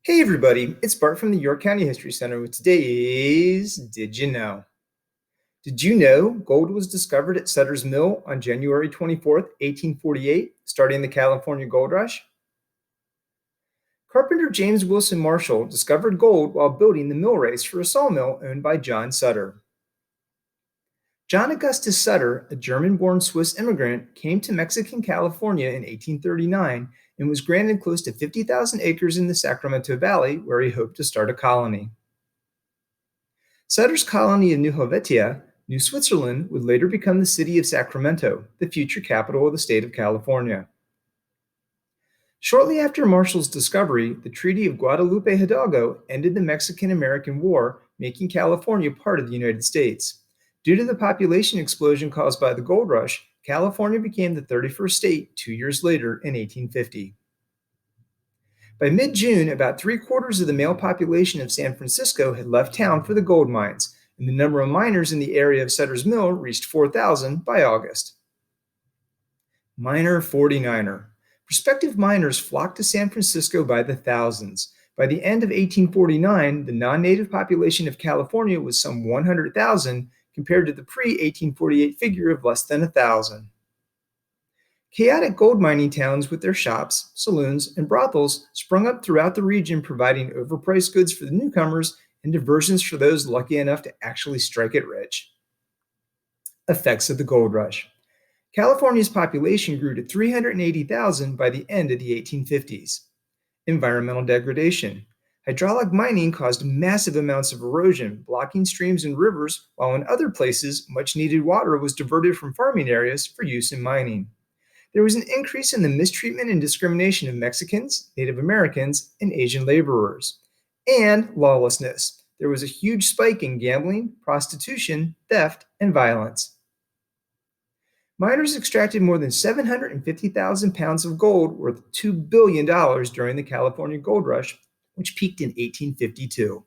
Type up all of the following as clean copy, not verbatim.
Hey everybody, it's Bart from the York County History Center with today's Did You Know? Did you know gold was discovered at Sutter's Mill on January 24th, 1848, starting the California Gold Rush? Carpenter James Wilson Marshall discovered gold while building the mill race for a sawmill owned by John Sutter. John Augustus Sutter, a German-born Swiss immigrant, came to Mexican California in 1839 and was granted close to 50,000 acres in the Sacramento Valley, where he hoped to start a colony. Sutter's colony of New Helvetia, New Switzerland, would later become the city of Sacramento, the future capital of the state of California. Shortly after Marshall's discovery, the Treaty of Guadalupe Hidalgo ended the Mexican-American War, making California part of the United States. Due to the population explosion caused by the gold rush, California became the 31st state 2 years later in 1850. By mid-June, about 3/4 of the male population of San Francisco had left town for the gold mines, and the number of miners in the area of Sutter's Mill reached 4,000 by August. Miner 49er. Prospective miners flocked to San Francisco by the thousands. By the end of 1849, the non-native population of California was some 100,000, compared to the pre-1848 figure of less than 1,000. Chaotic gold mining towns with their shops, saloons, and brothels sprung up throughout the region, providing overpriced goods for the newcomers and diversions for those lucky enough to actually strike it rich. Effects of the gold rush. California's population grew to 380,000 by the end of the 1850s. Environmental degradation. Hydraulic mining caused massive amounts of erosion, blocking streams and rivers, while in other places, much-needed water was diverted from farming areas for use in mining. There was an increase in the mistreatment and discrimination of Mexicans, Native Americans, and Asian laborers. And lawlessness. There was a huge spike in gambling, prostitution, theft, and violence. Miners extracted more than 750,000 pounds of gold, worth $2 billion during the California Gold Rush, which peaked in 1852.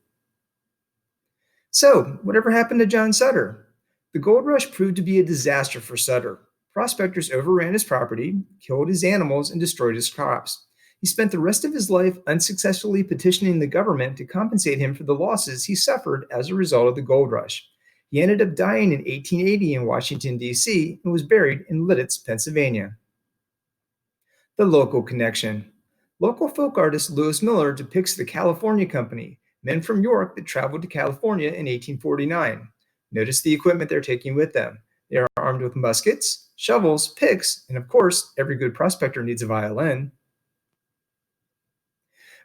So, whatever happened to John Sutter? The gold rush proved to be a disaster for Sutter. Prospectors overran his property, killed his animals, and destroyed his crops. He spent the rest of his life unsuccessfully petitioning the government to compensate him for the losses he suffered as a result of the gold rush. He ended up dying in 1880 in Washington, D.C., and was buried in Lititz, Pennsylvania. The local connection. Local folk artist Lewis Miller depicts the California Company, men from York that traveled to California in 1849. Notice the equipment they're taking with them. They are armed with muskets, shovels, picks, and of course, every good prospector needs a violin.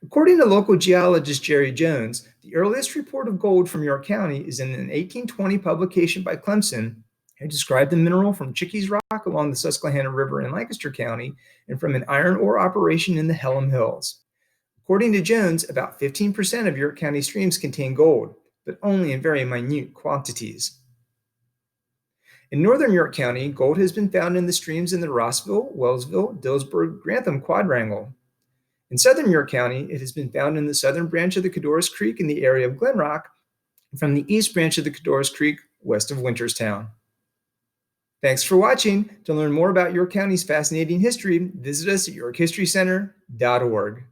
According to local geologist Jerry Jones, the earliest report of gold from York County is in an 1820 publication by Clemson, who described the mineral from Chickies Rock along the Susquehanna River in Lancaster County and from an iron ore operation in the Hellam Hills. According to Jones, about 15% of York County streams contain gold, but only in very minute quantities. In northern York County, gold has been found in the streams in the Rossville, Wellsville, Dillsburg, Grantham quadrangle. In southern York County, it has been found in the southern branch of the Codorus Creek in the area of Glen Rock, and from the east branch of the Codorus Creek west of Winterstown. Thanks for watching. To learn more about York County's fascinating history, visit us at yorkhistorycenter.org.